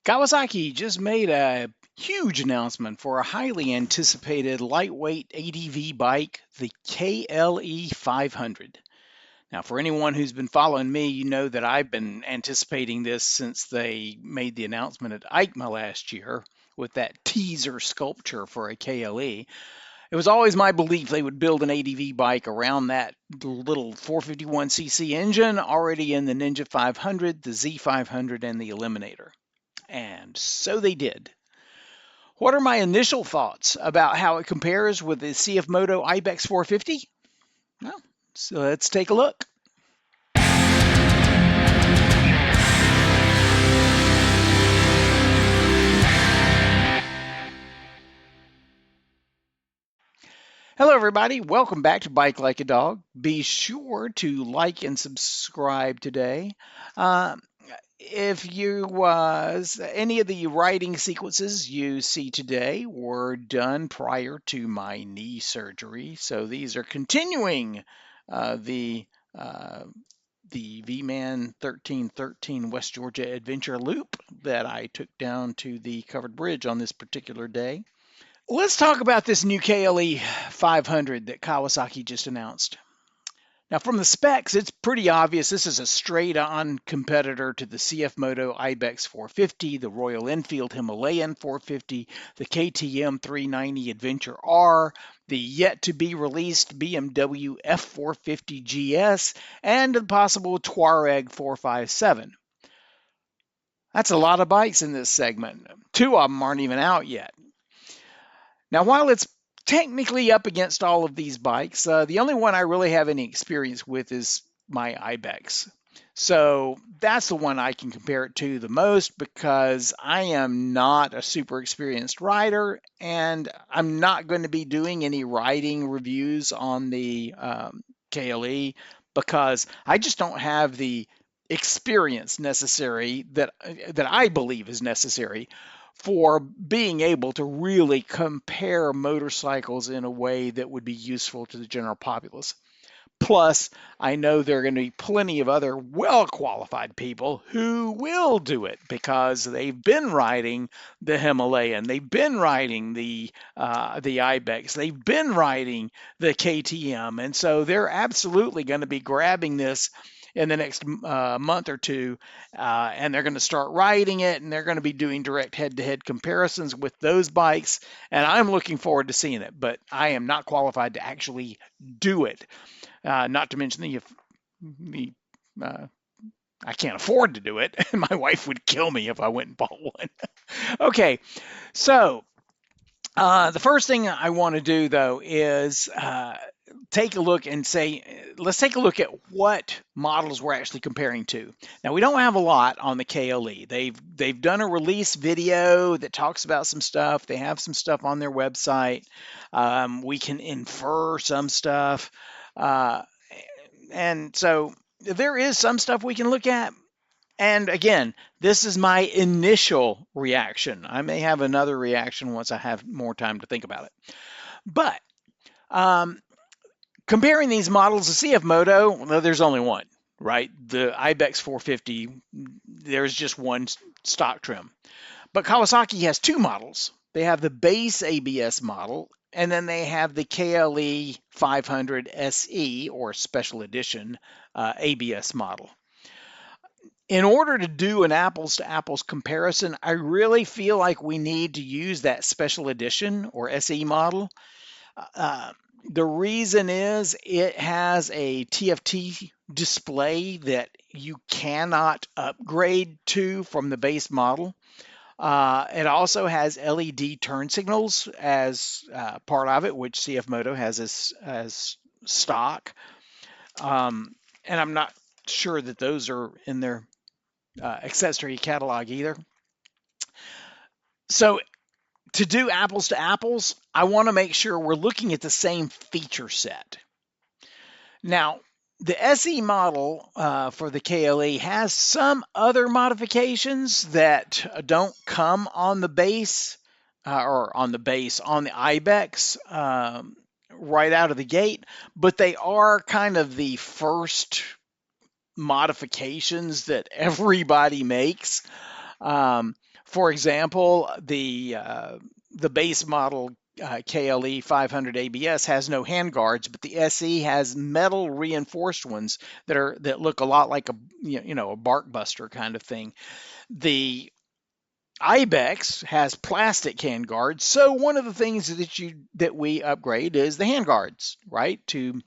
Kawasaki just made a huge announcement for a highly anticipated lightweight ADV bike, the KLE 500. Now, for anyone who's been following me, you know that I've been anticipating this since they made the announcement at EICMA last year with that teaser sculpture for a KLE. It was always my belief they would build an ADV bike around that little 451cc engine already in the Ninja 500, the Z500, and the Eliminator. And so they did. What are my initial thoughts about how it compares with the CFMOTO Ibex 450? Well, so let's take a look. Hello, everybody. Welcome back to Bike Like a Dog. Be sure to like and subscribe today. If any of the riding sequences you see today were done prior to my knee surgery, so these are continuing the V-Man 1313 West Georgia Adventure Loop that I took down to the covered bridge on this particular day. Let's talk about this new KLE 500 that Kawasaki just announced. Now, from the specs, it's pretty obvious this is a straight-on competitor to the CFMOTO Ibex 450, the Royal Enfield Himalayan 450, the KTM 390 Adventure R, the yet-to-be-released BMW F450 GS, and the possible Touareg 457. That's a lot of bikes in this segment. Two of them aren't even out yet. Now, while it's technically up against all of these bikes, the only one I really have any experience with is my Ibex. So that's the one I can compare it to the most because I am not a super experienced rider and I'm not going to be doing any riding reviews on the KLE because I just don't have the experience necessary that I believe is necessary for being able to really compare motorcycles in a way that would be useful to the general populace. Plus, I know there are going to be plenty of other well-qualified people who will do it because they've been riding the Himalayan, they've been riding the Ibex, they've been riding the KTM, and so they're absolutely going to be grabbing this in the next month or two, and they're going to start riding it, and they're going to be doing direct head-to-head comparisons with those bikes, and I'm looking forward to seeing it, but I am not qualified to actually do it. Not to mention I can't afford to do it. My wife would kill me if I went and bought one. Okay, so the first thing I want to do, though, is take a look and let's take a look at what models we're actually comparing to. Now, we don't have a lot on the KLE. They've done a release video that talks about some stuff. They have some stuff on their website. We can infer some stuff. And so there is some stuff we can look at. And again, this is my initial reaction. I may have another reaction once I have more time to think about it. But comparing these models, the CFMOTO, well, there's only one, right? The Ibex 450, there's just one stock trim. But Kawasaki has two models. They have the base ABS model, and then they have the KLE 500 SE, or Special Edition ABS model. In order to do an apples-to-apples comparison, I really feel like we need to use that Special Edition, or SE model. The reason is it has a TFT display that you cannot upgrade to from the base model. It also has LED turn signals as part of it, which CFMOTO has as stock. And I'm not sure that those are in their accessory catalog either. So to do apples to apples, I want to make sure we're looking at the same feature set. Now, the SE model for the KLE has some other modifications that don't come on the base on the Ibex right out of the gate, but they are kind of the first modifications that everybody makes. For example, the base model KLE 500 ABS has no handguards, but the SE has metal reinforced ones that look a lot like a bark buster kind of thing. The Ibex has plastic handguards, so one of the things that we upgrade is the handguards, right, to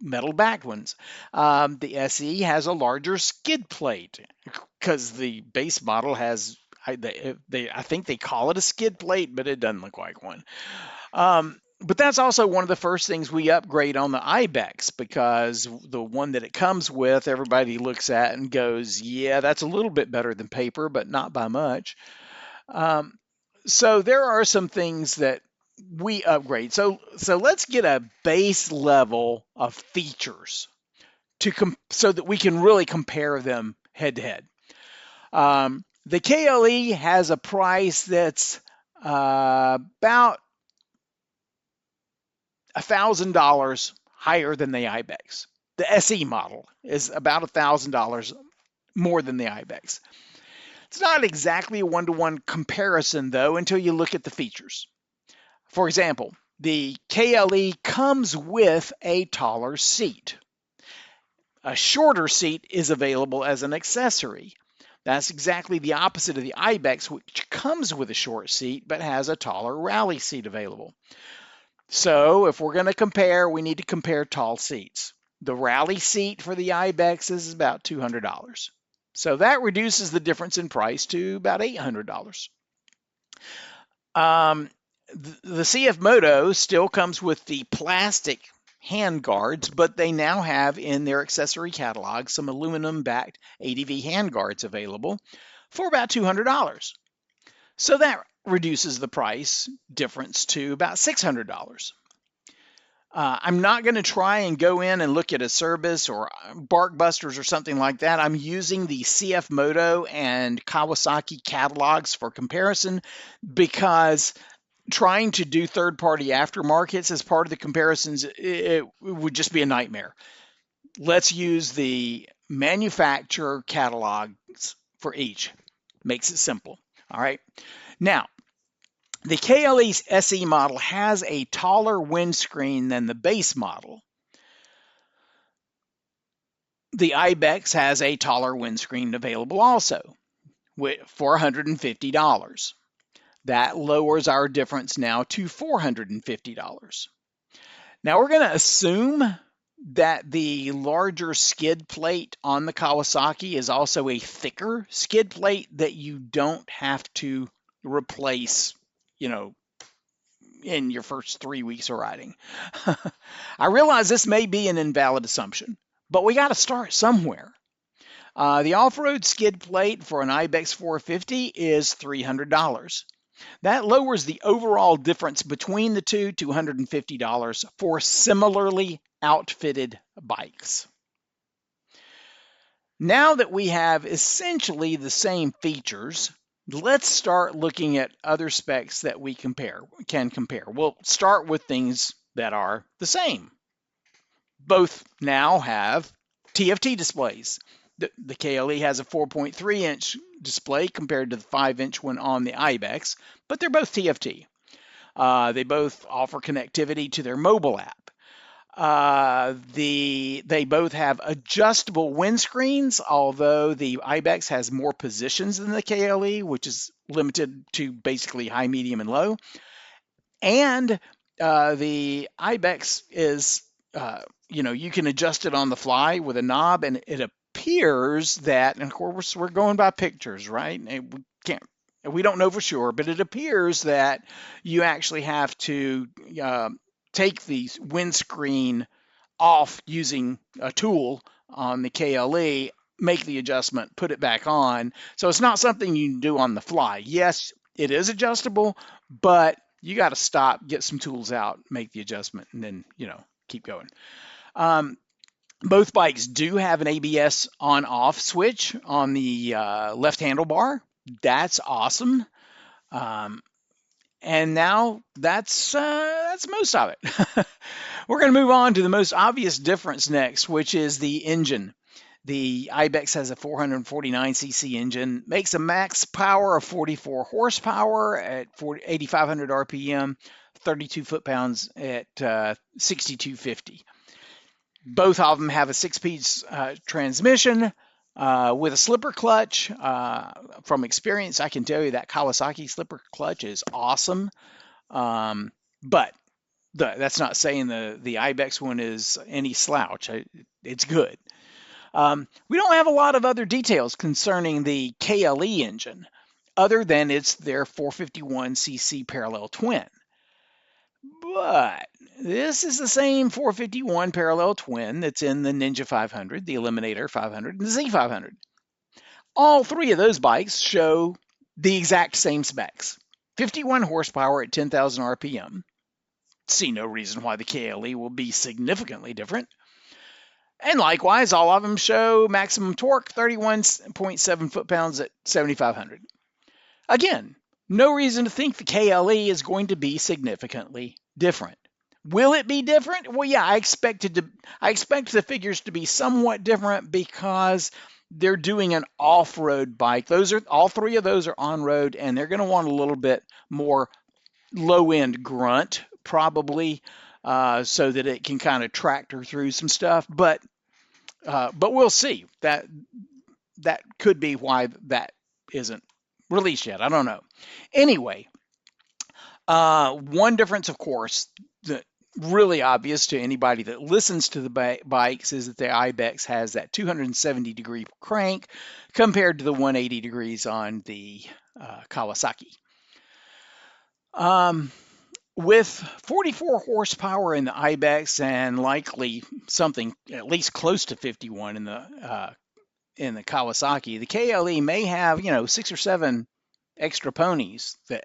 metal backed ones. The SE has a larger skid plate because the base model has I think they call it a skid plate, but it doesn't look like one. But that's also one of the first things we upgrade on the Ibex, because the one that it comes with, everybody looks at and goes, yeah, that's a little bit better than paper, but not by much. So there are some things that we upgrade. So let's get a base level of features so that we can really compare them head to head. The KLE has a price that's about $1,000 higher than the Ibex. The SE model is about $1,000 more than the Ibex. It's not exactly a one-to-one comparison, though, until you look at the features. For example, the KLE comes with a taller seat. A shorter seat is available as an accessory. That's exactly the opposite of the Ibex, which comes with a short seat but has a taller rally seat available. So if we're going to compare, we need to compare tall seats. The rally seat for the Ibex is about $200. So that reduces the difference in price to about $800. The CFMOTO still comes with the plastic hand guards, but they now have in their accessory catalog some aluminum-backed ADV hand guards available for about $200. So that reduces the price difference to about $600. I'm not going to try and go in and look at a Service or Bark Busters or something like that. I'm using the CFMOTO and Kawasaki catalogs for comparison, because trying to do third-party aftermarkets as part of the comparisons, it would just be a nightmare. Let's use the manufacturer catalogs for each. Makes it simple. All right. Now, the KLE's SE model has a taller windscreen than the base model. The Ibex has a taller windscreen available also for $150. That lowers our difference now to $450. Now we're going to assume that the larger skid plate on the Kawasaki is also a thicker skid plate that you don't have to replace, in your first 3 weeks of riding. I realize this may be an invalid assumption, but we got to start somewhere. The off-road skid plate for an Ibex 450 is $300. That lowers the overall difference between the two to $150 for similarly outfitted bikes. Now that we have essentially the same features, let's start looking at other specs that we can compare. We'll start with things that are the same. Both now have TFT displays. The KLE has a 4.3-inch display compared to the 5-inch one on the Ibex, but they're both TFT. They both offer connectivity to their mobile app. They both have adjustable windscreens, although the Ibex has more positions than the KLE, which is limited to basically high, medium, and low. And the Ibex is, you can adjust it on the fly with a knob, and it appears that, and of course we're going by pictures, right? We don't know for sure, but it appears that you actually have to take the windscreen off using a tool on the KLE, make the adjustment, put it back on. So it's not something you can do on the fly. Yes, it is adjustable, but you got to stop, get some tools out, make the adjustment, and then, keep going. Both bikes do have an ABS on-off switch on the left handlebar. That's awesome. And now that's most of it. We're going to move on to the most obvious difference next, which is the engine. The Ibex has a 449cc engine, makes a max power of 44 horsepower at 8,500 RPM, 32 foot-pounds at 6,250. Both of them have a 6-speed transmission with a slipper clutch. From experience, I can tell you that Kawasaki slipper clutch is awesome. But that's not saying the Ibex one is any slouch. It's good. We don't have a lot of other details concerning the KLE engine, other than it's their 451cc parallel twin. But this is the same 451 parallel twin that's in the Ninja 500, the Eliminator 500, and the Z500. All three of those bikes show the exact same specs. 51 horsepower at 10,000 RPM. See no reason why the KLE will be significantly different. And likewise, all of them show maximum torque, 31.7 foot-pounds at 7,500. Again, no reason to think the KLE is going to be significantly different. Will it be different? Well, yeah, I expect the figures to be somewhat different because they're doing an off-road bike. All three of those are on-road, and they're going to want a little bit more low-end grunt, probably, so that it can kind of tractor through some stuff. But we'll see. That could be why that isn't released yet. I don't know. Anyway, one difference, of course, that really obvious to anybody that listens to the bikes is that the Ibex has that 270-degree crank compared to the 180 degrees on the Kawasaki. With 44 horsepower in the Ibex and likely something at least close to 51 in the Kawasaki, the KLE may have 6 or 7 extra ponies that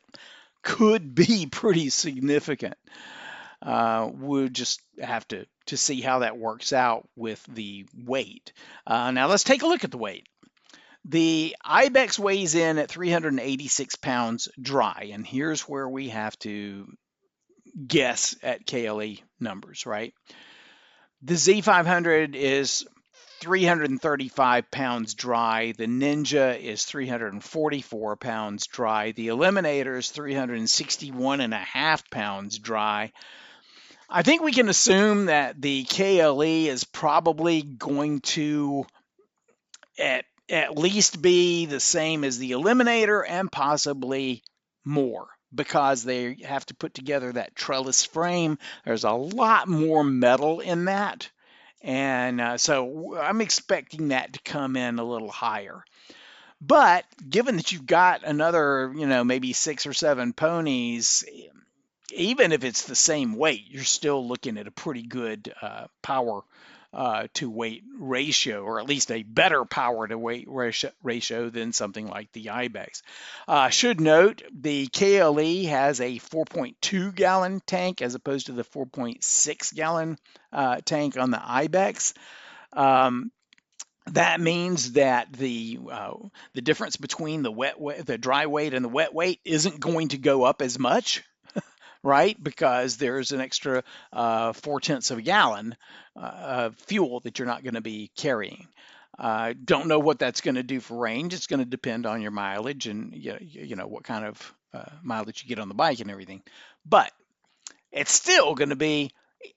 could be pretty significant. We'll just have to see how that works out with the weight. Now let's take a look at the weight. The Ibex weighs in at 386 pounds dry, and here's where we have to guess at KLE numbers, right? The Z500 is 335 pounds dry. The Ninja is 344 pounds dry. The Eliminator is 361.5 pounds dry. I think we can assume that the KLE is probably going to at least be the same as the Eliminator and possibly more, because they have to put together that trellis frame. There's a lot more metal in that. And so I'm expecting that to come in a little higher. But given that you've got another, maybe 6 or 7 ponies, even if it's the same weight, you're still looking at a pretty good power to weight ratio, or at least a better power to weight ratio than something like the Ibex. Should note the KLE has a 4.2 gallon tank as opposed to the 4.6 gallon tank on the Ibex. That means that the difference between the dry weight and the wet weight isn't going to go up as much, right? Because there's an extra 0.4 of a gallon of fuel that you're not going to be carrying. Don't know what that's going to do for range. It's going to depend on your mileage and what kind of mileage you get on the bike and everything. But it's still going to be,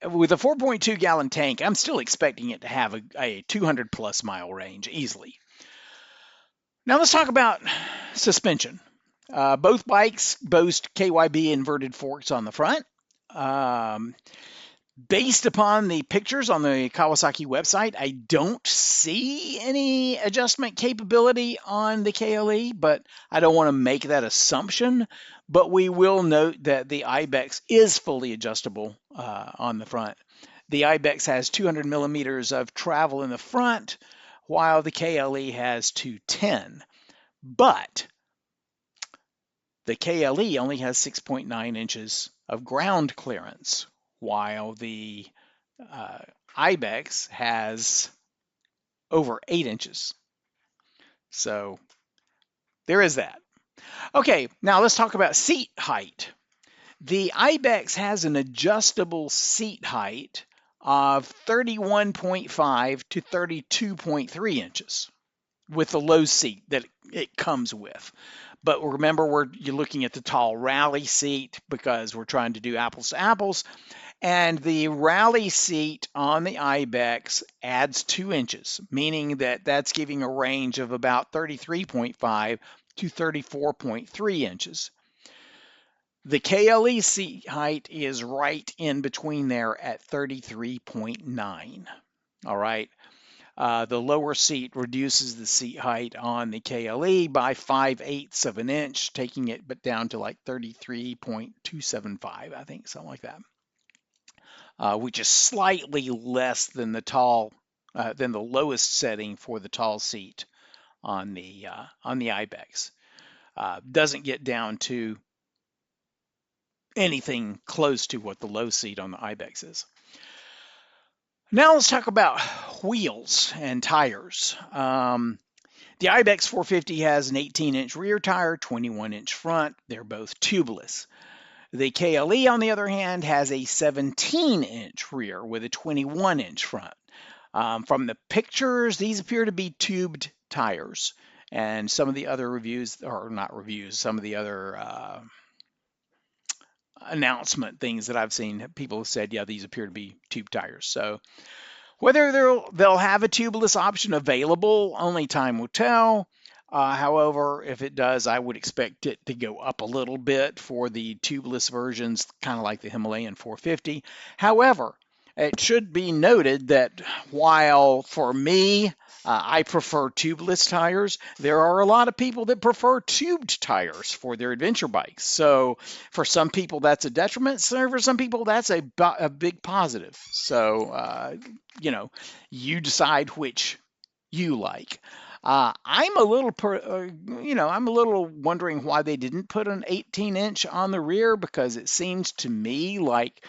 with a 4.2 gallon tank, I'm still expecting it to have a 200 plus mile range easily. Now let's talk about suspension. Both bikes boast KYB inverted forks on the front. Based upon the pictures on the Kawasaki website, I don't see any adjustment capability on the KLE, but I don't want to make that assumption. But we will note that the Ibex is fully adjustable on the front. The Ibex has 200 millimeters of travel in the front, while the KLE has 210. But the KLE only has 6.9 inches of ground clearance, while the Ibex has over 8 inches. So there is that. Okay, now let's talk about seat height. The Ibex has an adjustable seat height of 31.5 to 32.3 inches with the low seat that it comes with. But remember, you're looking at the tall rally seat because we're trying to do apples to apples. And the rally seat on the Ibex adds 2 inches, meaning that that's giving a range of about 33.5 to 34.3 inches. The KLE seat height is right in between there at 33.9. All right. The lower seat reduces the seat height on the KLE by 5/8 of an inch, taking it down to like 33.275, I think, something like that, which is slightly less than the lowest setting for the tall seat on the Ibex. Doesn't get down to anything close to what the low seat on the Ibex is. Now let's talk about wheels and tires. The Ibex 450 has an 18-inch rear tire, 21-inch front. They're both tubeless. The KLE, on the other hand, has a 17-inch rear with a 21-inch front. From the pictures, these appear to be tubed tires. And some of the other reviews, or not reviews, some of the other announcement things that I've seen, people have said, yeah, these appear to be tube tires. So whether they'll have a tubeless option available, only time will tell. However, if it does, I would expect it to go up a little bit for the tubeless versions, kind of like the Himalayan 450. However, it should be noted that while for me, I prefer tubeless tires, there are a lot of people that prefer tubed tires for their adventure bikes. So for some people, that's a detriment. So for some people, that's a big positive. So, you decide which you like. I'm a little, I'm a little wondering why they didn't put an 18-inch on the rear, because it seems to me like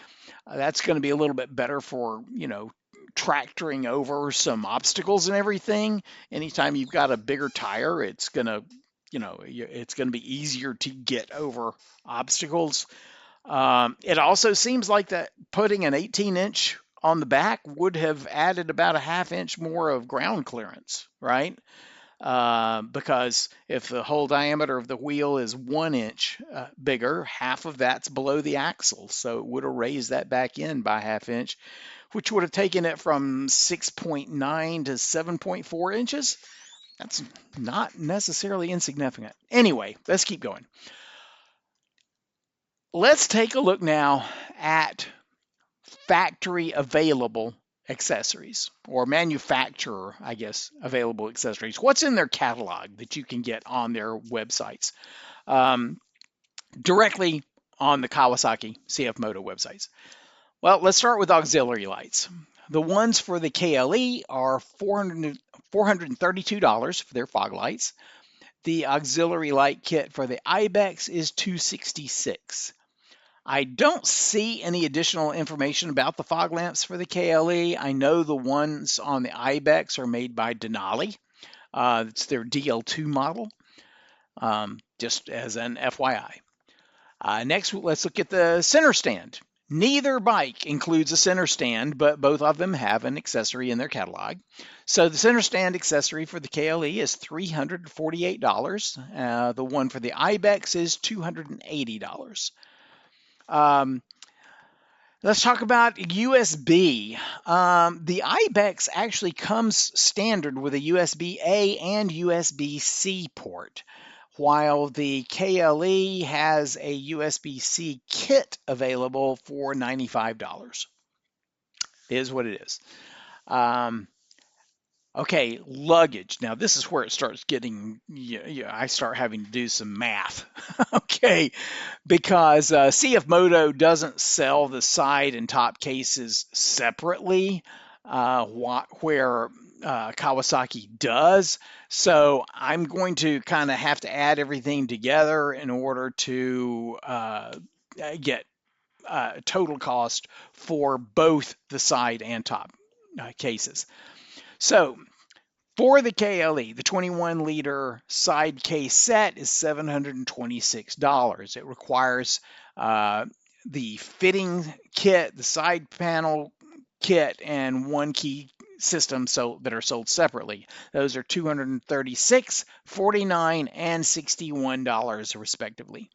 that's going to be a little bit better for, tractoring over some obstacles and everything. Anytime you've got a bigger tire, it's going to, it's going to be easier to get over obstacles. It also seems like that putting an 18-inch on the back would have added about a half-inch more of ground clearance, right? Because if the whole diameter of the wheel is 1 inch bigger, half of that's below the axle. So it would have raised that back in by half inch, which would have taken it from 6.9 to 7.4 inches. That's not necessarily insignificant. Anyway, let's keep going. Let's take a look now at factory available accessories, or manufacturer, I guess, available accessories. What's in their catalog that you can get on their websites? Directly on the Kawasaki CFMOTO websites. Well, let's start with auxiliary lights. The ones for the KLE are $432 for their fog lights. The auxiliary light kit for the Ibex is $266. I don't see any additional information about the fog lamps for the KLE. I know the ones on the Ibex are made by Denali. It's their DL2 model, just as an FYI. Next, let's look at the center stand. Neither bike includes a center stand, but both of them have an accessory in their catalog. So the center stand accessory for the KLE is $348. The one for the Ibex is $280. Let's talk about USB. The Ibex actually comes standard with a USB-A and USB-C port, while the KLE has a USB-C kit available for $95. It is what it is. Okay, luggage. Now this is where it starts getting, I start having to do some math. Okay, because CFMOTO doesn't sell the side and top cases separately, where Kawasaki does. So I'm going to kind of have to add everything together in order to get total cost for both the side and top cases. So for the KLE, the 21-liter side case set is $726. It requires the fitting kit, the side panel kit and one key system that are sold separately. Those are $236, $49, and $61 respectively.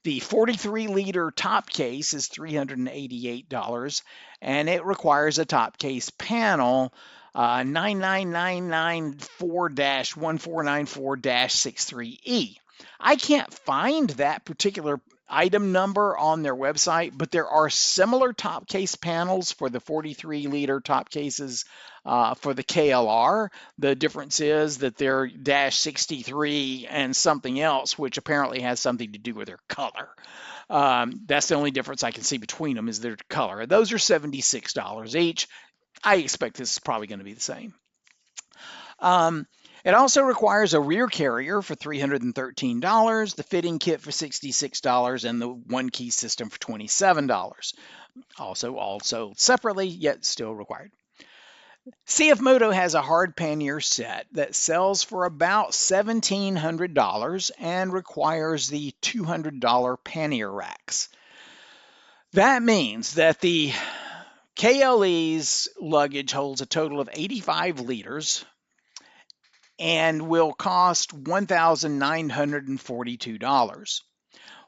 The 43-liter top case is $388, and it requires a top case panel 99994-1494-63E. I can't find that particular item number on their website, but there are similar top case panels for the 43-liter top cases for the KLR. The difference is that they're -63 and something else, which apparently has something to do with their color. That's the only difference I can see between them is their color. Those are $76 each. I expect this is probably going to be the same. It also requires a rear carrier for $313, the fitting kit for $66, and the one key system for $27. Also separately, yet still required. CFMOTO has a hard pannier set that sells for about $1,700 and requires the $200 pannier racks. That means that the KLE's luggage holds a total of 85 liters and will cost $1,942,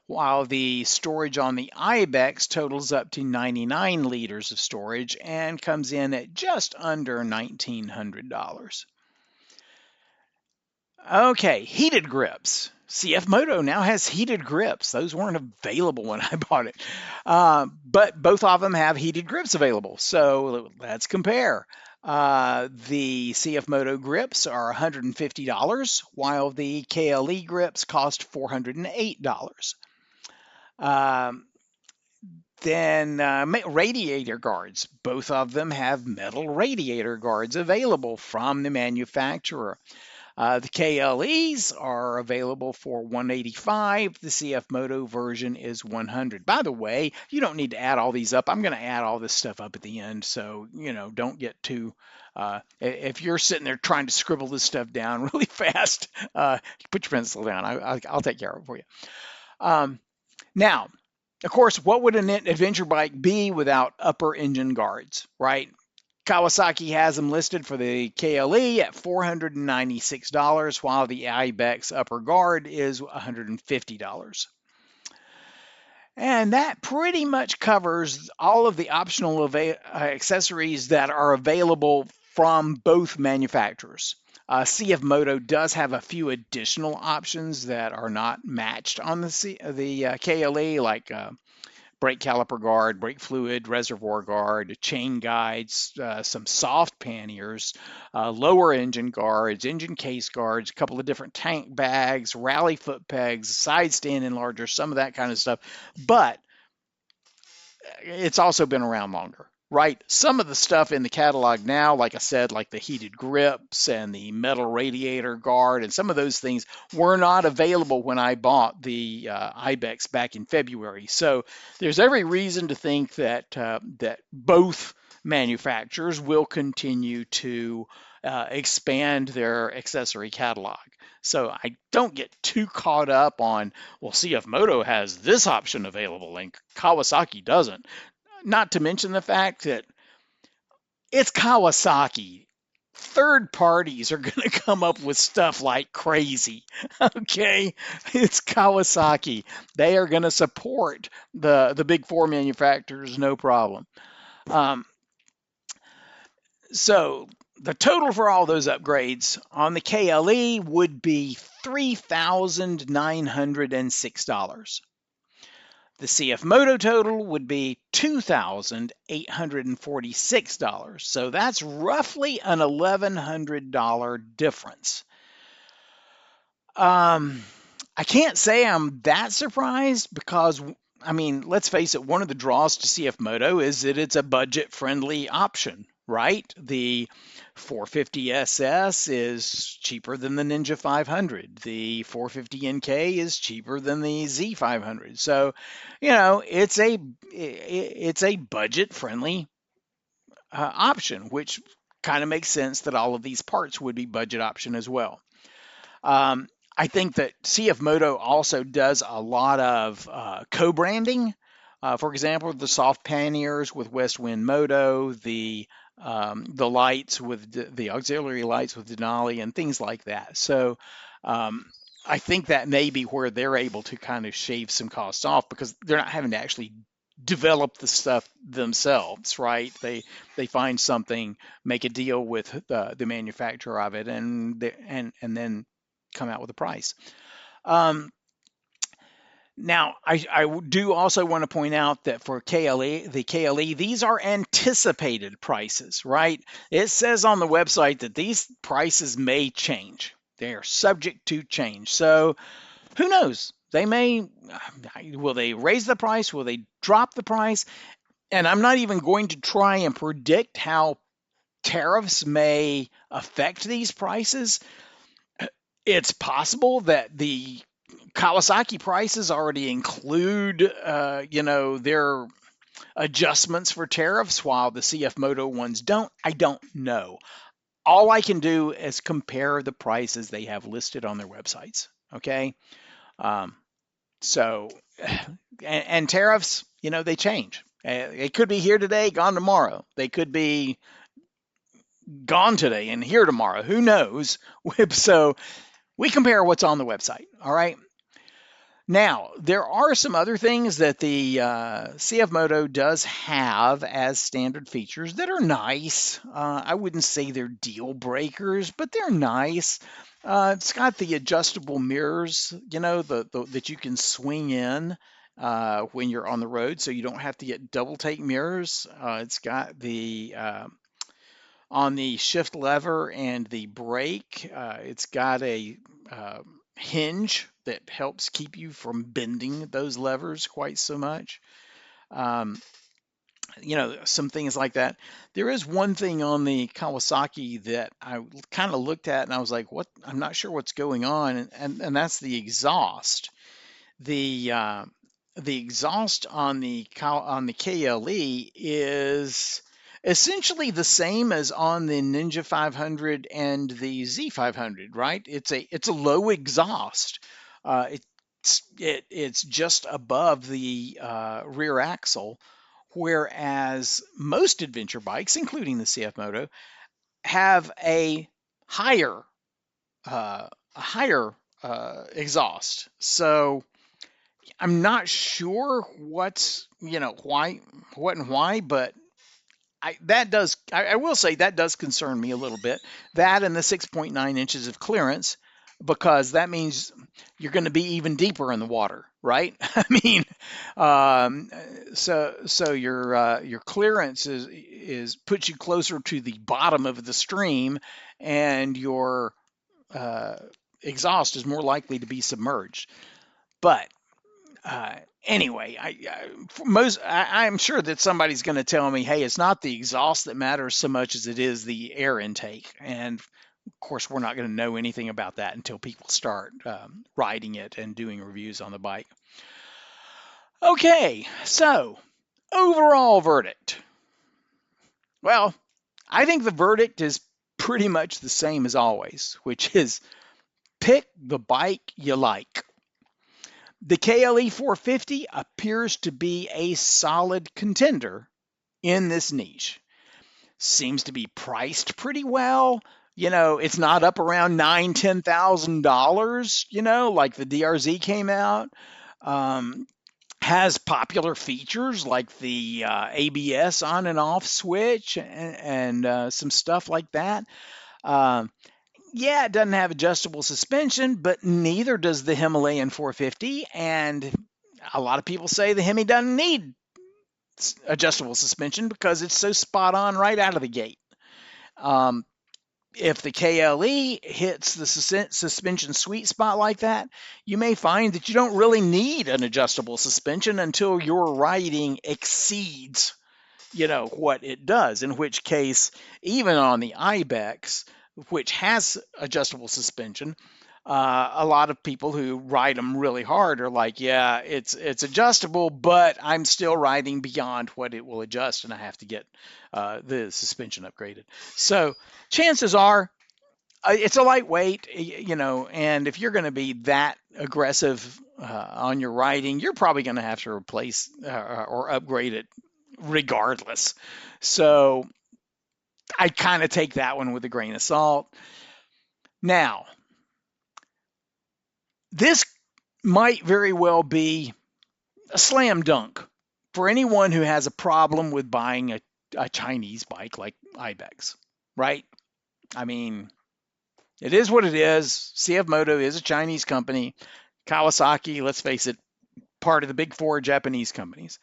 while the storage on the Ibex totals up to 99 liters of storage and comes in at just under $1,900. Okay, heated grips. CFMOTO now has heated grips. Those weren't available when I bought it, but both of them have heated grips available. So let's compare. The CFMOTO grips are $150, while the KLE grips cost $408. Then radiator guards. Both of them have metal radiator guards available from the manufacturer. The KLEs are available for $185. The CFMOTO version is $100. By the way, you don't need to add all these up. I'm going to add all this stuff up at the end, so don't get too. If you're sitting there trying to scribble this stuff down really fast, put your pencil down. I'll take care of it for you. Now, of course, what would an adventure bike be without upper engine guards, right? Kawasaki has them listed for the KLE at $496, while the Ibex upper guard is $150. And that pretty much covers all of the optional accessories that are available from both manufacturers. CFMOTO does have a few additional options that are not matched on the KLE, like brake caliper guard, brake fluid, reservoir guard, chain guides, some soft panniers, lower engine guards, engine case guards, a couple of different tank bags, rally foot pegs, side stand enlarger, some of that kind of stuff. But it's also been around longer, right? Some of the stuff in the catalog now, like I said, like the heated grips and the metal radiator guard, and some of those things were not available when I bought the Ibex back in February. So there's every reason to think that that both manufacturers will continue to expand their accessory catalog. So I don't get too caught up on, well, CFMOTO has this option available and Kawasaki doesn't. Not to mention the fact that it's Kawasaki. Third parties are going to come up with stuff like crazy. Okay, it's Kawasaki. They are going to support the big four manufacturers, no problem. So the total for all those upgrades on the KLE would be $3,906. The CFMOTO total would be $2,846. So that's roughly an $1,100 difference. I can't say I'm that surprised because, I mean, let's face it, one of the draws to CFMOTO is that it's a budget-friendly option, right? The 450 SS is cheaper than the Ninja 500. The 450 NK is cheaper than the Z500. So, it's a budget-friendly option, which kind of makes sense that all of these parts would be budget option as well. I think that CFMOTO also does a lot of co-branding For example, the soft panniers with West Wind Moto, the lights with the auxiliary lights with Denali and things like that. So um, I think that may be where they're able to kind of shave some costs off because they're not having to actually develop the stuff themselves, right? They find something, make a deal with the manufacturer of it, and then come out with a price. Um, Now, I do also want to point out that for the KLE, these are anticipated prices, right? It says on the website that these prices may change. They are subject to change. So who knows? Will they raise the price? Will they drop the price? And I'm not even going to try and predict how tariffs may affect these prices. It's possible that the Kawasaki prices already include, their adjustments for tariffs, while the CFMOTO ones don't. I don't know. All I can do is compare the prices they have listed on their websites. Okay, um, so and tariffs, they change. They could be here today, gone tomorrow. They could be gone today and here tomorrow. Who knows? So we compare what's on the website. All right. Now, there are some other things that the CFMOTO does have as standard features that are nice. I wouldn't say they're deal breakers, but they're nice. It's got the adjustable mirrors, that you can swing in when you're on the road, so you don't have to get double take mirrors. It's got the on the shift lever and the brake, it's got a hinge that helps keep you from bending those levers quite so much. Um, some things like that. There is one thing on the Kawasaki that I kind of looked at and I was like, "What? I'm not sure what's going on," and that's the exhaust. The uh, the exhaust on the KLE is essentially the same as on the Ninja 500 and the Z500, right? It's a low exhaust. It's just above the rear axle, whereas most adventure bikes, including the CFMOTO, have a higher exhaust. So I'm not sure what and why, but I will say that does concern me a little bit. That and the 6.9 inches of clearance, because that means you're going to be even deeper in the water, right? I mean, um, so your clearance is puts you closer to the bottom of the stream, and your uh, exhaust is more likely to be submerged. But uh, anyway, I'm sure that somebody's going to tell me, hey, it's not the exhaust that matters so much as it is the air intake. And of course, we're not going to know anything about that until people start riding it and doing reviews on the bike. Okay, so overall verdict. Well, I think the verdict is pretty much the same as always, which is pick the bike you like. The KLE 450 appears to be a solid contender in this niche. Seems to be priced pretty well. It's not up around $9,000-$10,000, like the DRZ came out. Has popular features like the ABS on and off switch and some stuff like that. Yeah, it doesn't have adjustable suspension, but neither does the Himalayan 450. And a lot of people say the Hemi doesn't need adjustable suspension because it's so spot on right out of the gate. If the KLE hits the suspension sweet spot like that, you may find that you don't really need an adjustable suspension until your riding exceeds, what it does, in which case, even on the Ibex, which has adjustable suspension, a lot of people who ride them really hard are like, yeah, it's adjustable, but I'm still riding beyond what it will adjust, and I have to get the suspension upgraded. So chances are it's a lightweight, and if you're going to be that aggressive on your riding, you're probably going to have to replace or upgrade it regardless. So I kind of take that one with a grain of salt. Now, this might very well be a slam dunk for anyone who has a problem with buying a Chinese bike like Ibex, right? I mean, it is what it is. CFMOTO is a Chinese company. Kawasaki, let's face it, part of the big four Japanese companies.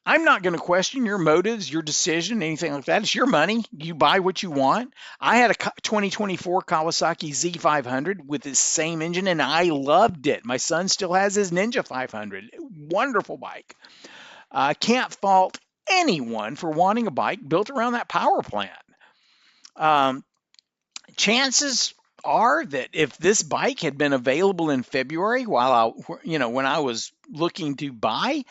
I'm not going to question your motives, your decision, anything like that. It's your money. You buy what you want. I had a 2024 Kawasaki Z500 with this same engine, and I loved it. My son still has his Ninja 500. Wonderful bike. I can't fault anyone for wanting a bike built around that power plant. Chances are that if this bike had been available in February when I was looking to buy,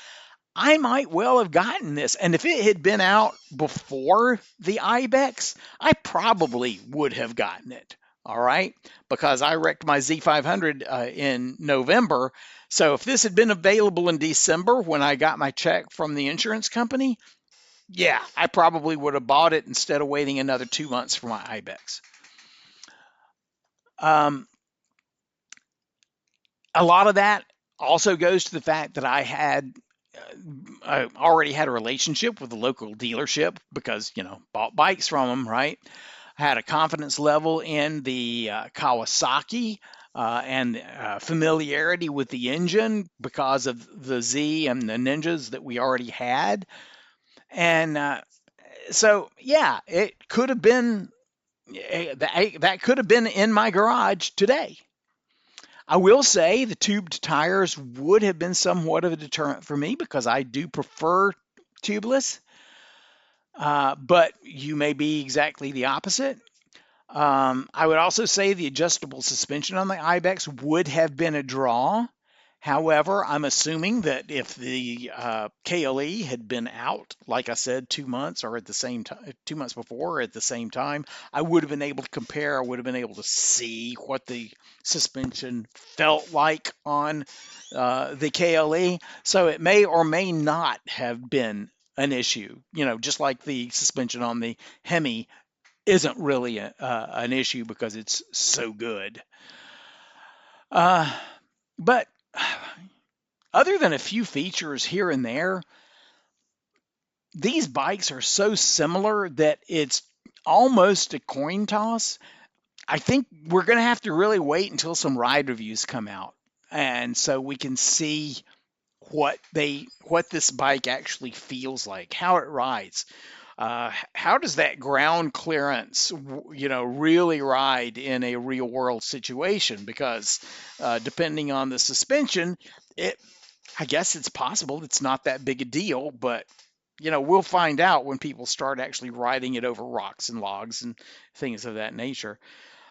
I might well have gotten this. And if it had been out before the Ibex, I probably would have gotten it. All right. Because I wrecked my Z500 in November. So if this had been available in December when I got my check from the insurance company, yeah, I probably would have bought it instead of waiting another 2 months for my Ibex. A lot of that also goes to the fact that I already had a relationship with a local dealership because, bought bikes from them, right? I had a confidence level in the Kawasaki and familiarity with the engine because of the Z and the Ninjas that we already had. And so, yeah, it could have been that could have been in my garage today. I will say the tubed tires would have been somewhat of a deterrent for me because I do prefer tubeless, but you may be exactly the opposite. I would also say the adjustable suspension on the Ibex would have been a draw. However, I'm assuming that if the KLE had been out, like I said, 2 months or at the same time, 2 months before or at the same time, I would have been able to compare. I would have been able to see what the suspension felt like on the KLE. So it may or may not have been an issue, just like the suspension on the Hemi isn't really an issue because it's so good. But other than a few features here and there, these bikes are so similar that it's almost a coin toss. I think we're going to have to really wait until some ride reviews come out, and so we can see what this bike actually feels like, how it rides. How does that ground clearance, really ride in a real world situation? Because depending on the suspension, I guess it's possible it's not that big a deal, but we'll find out when people start actually riding it over rocks and logs and things of that nature.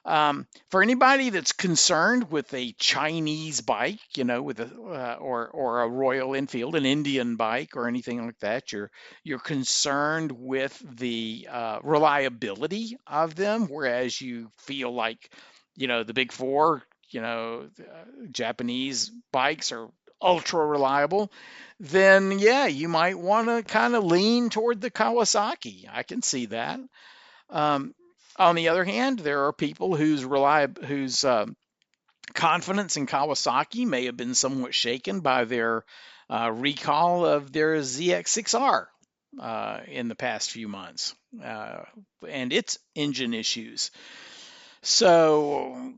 For anybody that's concerned with a Chinese bike, with or a Royal Enfield, an Indian bike, or anything like that, you're concerned with the reliability of them, whereas you feel like, the big four, Japanese bikes are ultra reliable, then yeah, you might want to kind of lean toward the Kawasaki. I can see that. Um, on the other hand, there are people whose confidence in Kawasaki may have been somewhat shaken by their recall of their ZX6R in the past few months and its engine issues. So,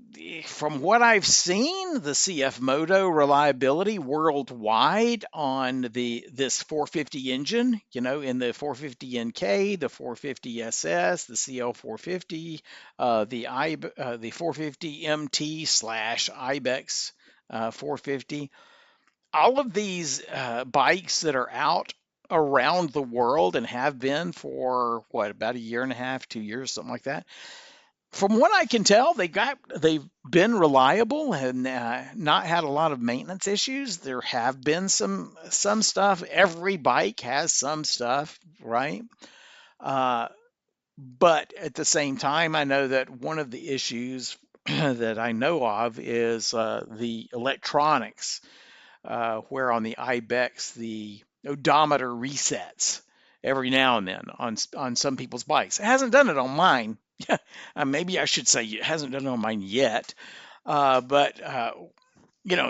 from what I've seen, the CFMOTO reliability worldwide on this 450 engine, in the 450 NK, the 450 SS, the CL450, the 450 MT / Ibex 450, all of these bikes that are out around the world and have been for about a year and a half, 2 years, something like that. From what I can tell, they've been reliable and not had a lot of maintenance issues. There have been some stuff. Every bike has some stuff, right? But at the same time, I know that one of the issues that I know of is the electronics where on the Ibex the odometer resets every now and then on some people's bikes. It hasn't done it on mine. Maybe I should say it hasn't done it on mine yet. But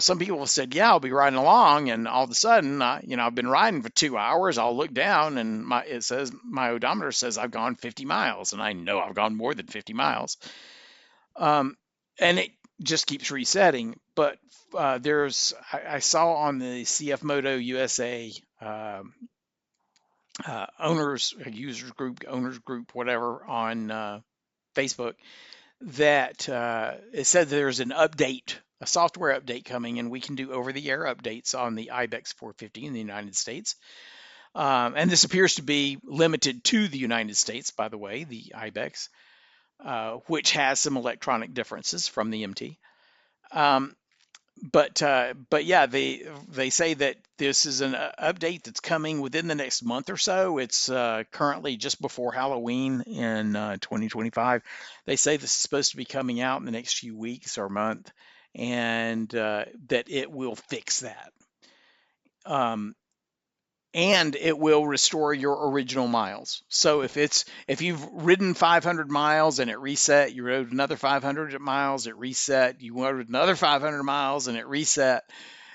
some people have said, yeah, I'll be riding along, and all of a sudden, I've been riding for 2 hours. I'll look down, and my odometer says I've gone 50 miles, and I know I've gone more than 50 miles. And it just keeps resetting. But I saw on the CFMOTO USA users group, whatever, on Facebook, that it said there's an update, a software update coming, and we can do over-the-air updates on the Ibex 450 in the United States. And this appears to be limited to the United States, by the way, the Ibex, which has some electronic differences from the MT. But yeah, they say that this is an update that's coming within the next month or so. It's currently just before Halloween in 2025. They say this is supposed to be coming out in the next few weeks or month, and that it will fix that. And it will restore your original miles. So if you've ridden 500 miles and it reset, you rode another 500 miles, it reset, you rode another 500 miles and it reset,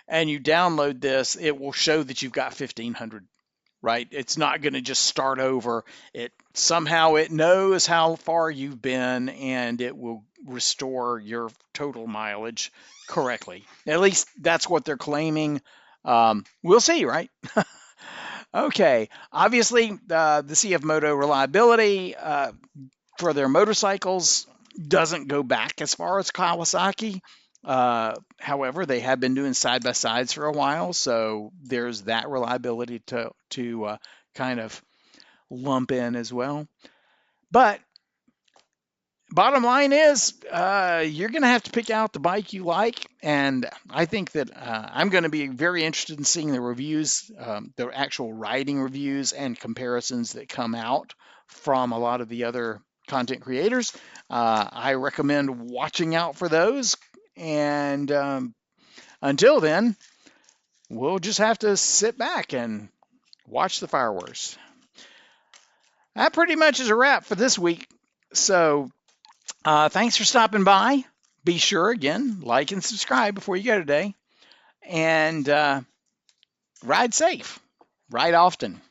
and you download this, it will show that you've got 1,500, right? It's not going to just start over. It knows how far you've been, and it will restore your total mileage correctly. At least that's what they're claiming. We'll see, right? Okay, obviously the CFMOTO reliability for their motorcycles doesn't go back as far as Kawasaki. However, they have been doing side-by-sides for a while, so there's that reliability to kind of lump in as well. But bottom line is, you're going to have to pick out the bike you like, and I think that I'm going to be very interested in seeing the reviews, the actual riding reviews and comparisons that come out from a lot of the other content creators. I recommend watching out for those, and until then, we'll just have to sit back and watch the fireworks. That pretty much is a wrap for this week. So thanks for stopping by. Be sure, again, like and subscribe before you go today. And ride safe, ride often.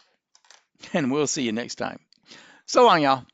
And we'll see you next time. So long, y'all.